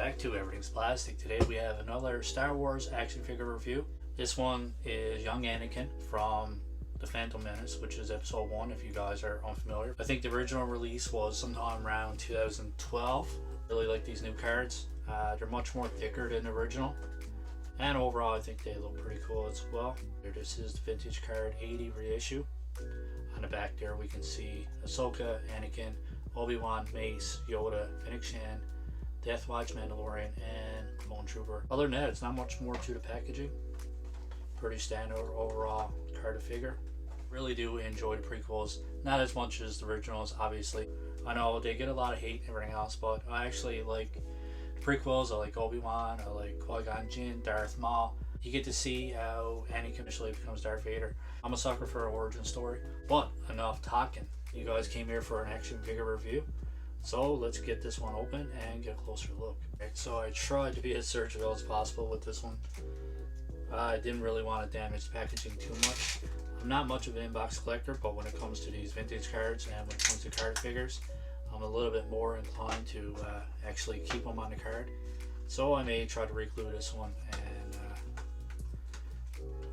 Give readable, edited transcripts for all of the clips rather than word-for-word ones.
back to Everything's Plastic. Today we have another Star Wars action figure review. This one is young Anakin from the Phantom Menace, which is episode 1 if you guys are unfamiliar. I think the original release was sometime around 2012. Really like these new cards. They're much more thicker than the original. And overall I think they look pretty cool as well. This is the vintage card 80 reissue. On the back there we can see Ahsoka, Anakin, Obi-Wan, Mace, Yoda, Fennec Shan, Death Watch Mandalorian, and Clone Trooper. Other than that, it's not much more to the packaging. Pretty standard overall card figure. Really do enjoy the prequels, not as much as the originals obviously. I know they get a lot of hate and everything else, but I actually like the prequels. I like Obi-Wan, I like Qui-Gon Jinn, Darth Maul. You get to see how Anakin initially becomes Darth Vader. I'm a sucker for an origin story, but enough talking. You guys came here for an action figure review, so let's get this one open and get a closer look. Okay, so I tried to be as surgical as possible with this one. I didn't really want to damage the packaging too much. I'm not much of an inbox collector, but when it comes to these vintage cards and when it comes to card figures, I'm a little bit more inclined to actually keep them on the card. So I may try to reglue this one and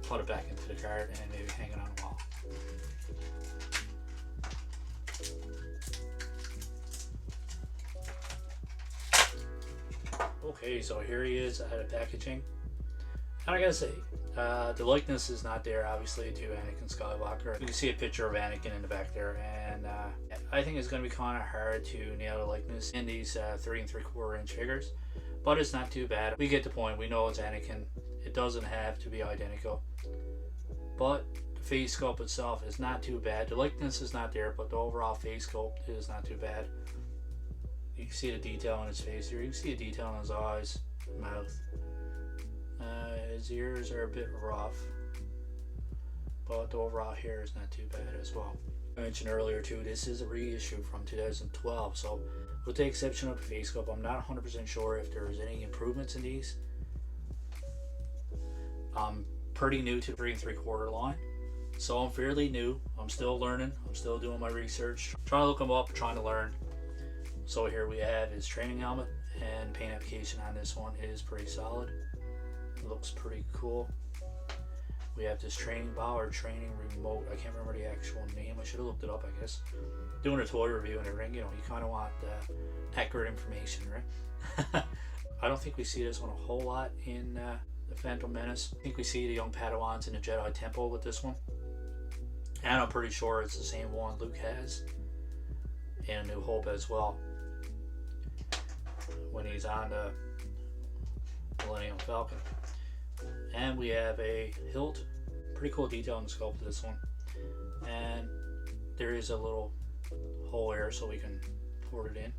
put it back into the card and maybe hang it on the wall. Okay, so here he is out of packaging. And I gotta say, the likeness is not there obviously to Anakin Skywalker. You can see a picture of Anakin in the back there, and I think it's going to be kind of hard to nail the likeness in these 3 3/4 inch figures, but it's not too bad. We get the point, we know it's Anakin. It doesn't have to be identical, but the face sculpt itself is not too bad. The likeness is not there, but the overall face sculpt is not too bad. You can see the detail on his face here. You can see the detail on his eyes, mouth. His ears are a bit rough, but the overall hair is not too bad as well. I mentioned earlier too, this is a reissue from 2012, so with the exception of the face sculpt, I'm not 100% sure if there's any improvements in these. I'm pretty new to 3 3/4 line, so I'm fairly new. I'm still learning. I'm still doing my research, trying to look them up, trying to learn. So here we have his training helmet, and paint application on this one is pretty solid. It looks pretty cool. We have this training ball or training remote. I can't remember the actual name. I should have looked it up, I guess. Doing a toy review and everything, you know, you kind of want accurate information, right? I don't think we see this one a whole lot in the Phantom Menace. I think we see the young Padawans in the Jedi Temple with this one. And I'm pretty sure it's the same one Luke has in A New Hope as well, when he's on the Millennium Falcon. And we have a hilt. Pretty cool detail in the sculpt of this one. And there is a little hole here so we can pour it in.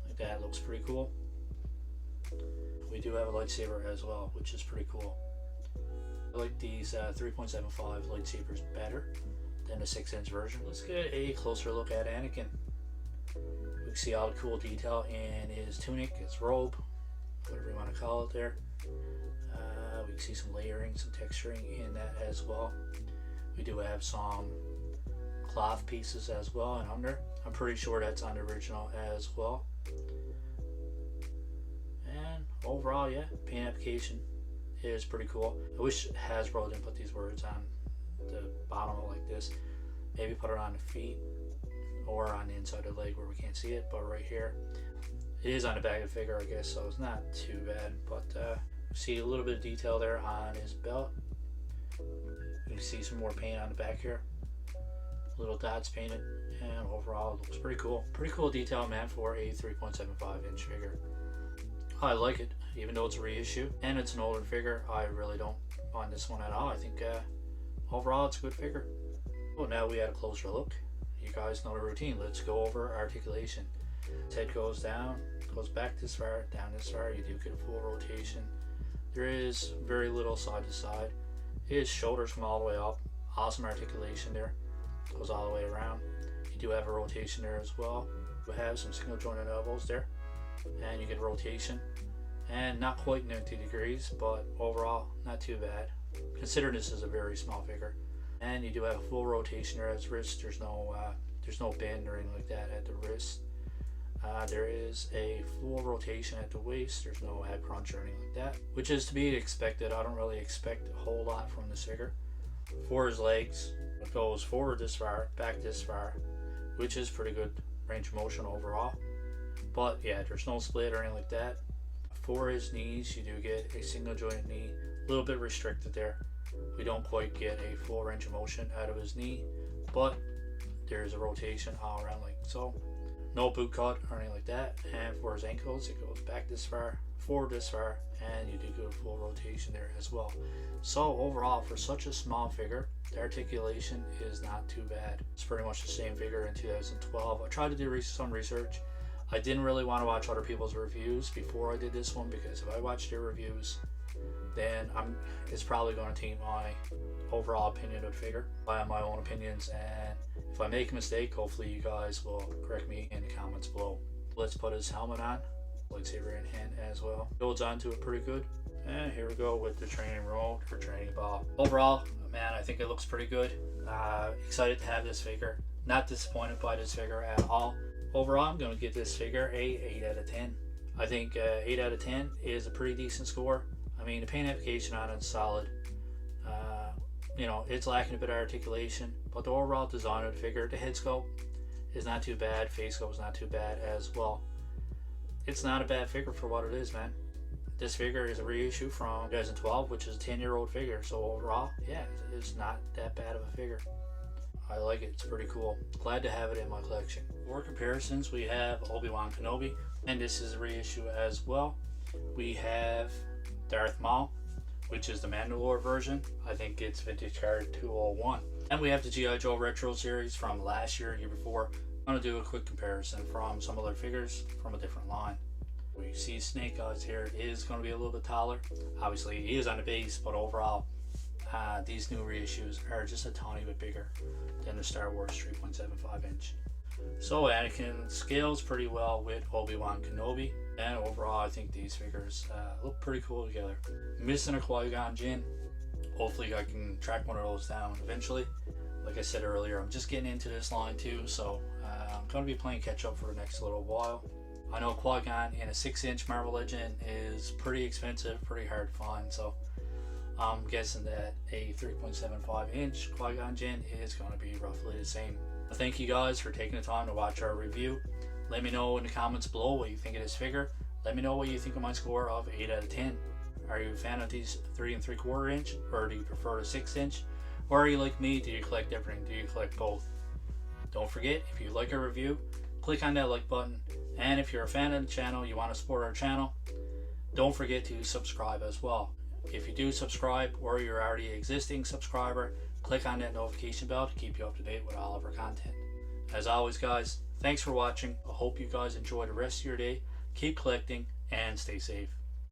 Like that, looks pretty cool. We do have a lightsaber as well, which is pretty cool. I like these 3.75 lightsabers better than the 6-inch version. Let's get a closer look at Anakin. We can see all the cool detail in his tunic, his robe, whatever you want to call it there. We can see some layering, some texturing in that as well. We do have some cloth pieces as well and under. I'm pretty sure that's on the original as well. And overall, yeah, paint application is pretty cool. I wish Hasbro didn't put these words on the bottom like this. Maybe put it on the feet or on the inside of the leg where we can't see it, but right here. It is on the back of the figure, I guess, so it's not too bad. But see a little bit of detail there on his belt. You can see some more paint on the back here. Little dots painted, and overall it looks pretty cool. Pretty cool detail, man, for a 3.75 inch figure. I like it, even though it's a reissue and it's an older figure. I really don't mind this one at all. I think overall it's a good figure. Well, now we had a closer look. You guys know the routine. Let's go over articulation. His head goes down, goes back this far, down this far. You do get a full rotation. There is very little side to side. His shoulders come all the way up. Awesome articulation there. Goes all the way around. You do have a rotation there as well. You have some single jointed elbows there, and you get rotation. And not quite 90 degrees, but overall not too bad. Consider this is a very small figure. And you do have a full rotation there at his wrist. There's no bend or anything like that at the wrist. There is a full rotation at the waist. There's no head crunch or anything like that, which is to be expected. I don't really expect a whole lot from this figure. For his legs, it goes forward this far, back this far, which is pretty good range of motion overall. But yeah, there's no split or anything like that. For his knees, you do get a single jointed knee, a little bit restricted there. We don't quite get a full range of motion out of his knee, but there's a rotation all around like so. No boot cut or anything like that. And for his ankles, it goes back this far, forward this far, and you do get a full rotation there as well. So overall, for such a small figure, the articulation is not too bad. It's pretty much the same figure in 2012. I tried to do some research. I didn't really want to watch other people's reviews before I did this one, because if I watch their reviews, then it's probably going to taint my overall opinion of the figure. I have my own opinions, and if I make a mistake, hopefully you guys will correct me in the comments below. Let's put his helmet on, lightsaber in hand as well. Builds onto it pretty good. And here we go with the training remote or training ball. Overall, man, I think it looks pretty good. Excited to have this figure. Not disappointed by this figure at all. Overall, I'm going to give this figure a 8 out of 10. I think 8 out of 10 is a pretty decent score. I mean, the paint application on it is solid. You know, it's lacking a bit of articulation, but the overall design of the figure, the head sculpt is not too bad. Face sculpt is not too bad as well. It's not a bad figure for what it is, man. This figure is a reissue from 2012, which is a 10-year-old figure. So overall, yeah, it's not that bad of a figure. I like it. It's pretty cool. Glad to have it in my collection. For comparisons, we have Obi-Wan Kenobi, and this is a reissue as well. We have Darth Maul, which is the Mandalore version. I think it's vintage card 201. And we have the G.I. Joe Retro series from last year, year before. I'm going to do a quick comparison from some other figures from a different line. We see Snake Eyes here is going to be a little bit taller. Obviously, he is on the base, but overall, these new reissues are just a tiny bit bigger than the Star Wars 3.75 inch. So Anakin scales pretty well with Obi-Wan Kenobi, and overall I think these figures look pretty cool together. Missing a Qui-Gon Jinn. Hopefully I can track one of those down eventually. Like I said earlier, I'm just getting into this line too, so I'm going to be playing catch up for the next little while. I know Qui-Gon in a 6-inch Marvel Legend is pretty expensive, pretty hard to find, so I'm guessing that a 3.75 inch Qui-Gon Jinn is going to be roughly the same. Thank you guys for taking the time to watch our review. Let me know in the comments below what you think of this figure. Let me know what you think of my score of 8 out of 10. Are you a fan of these 3 3/4 inch, or do you prefer a 6 inch? Or are you like me? Do you collect everything? Do you collect both? Don't forget, if you like our review, click on that like button. And if you're a fan of the channel, you want to support our channel, don't forget to subscribe as well. If you do subscribe, or you're already an existing subscriber, click on that notification bell to keep you up to date with all of our content. As always guys, thanks for watching. I hope you guys enjoy the rest of your day. Keep collecting and stay safe.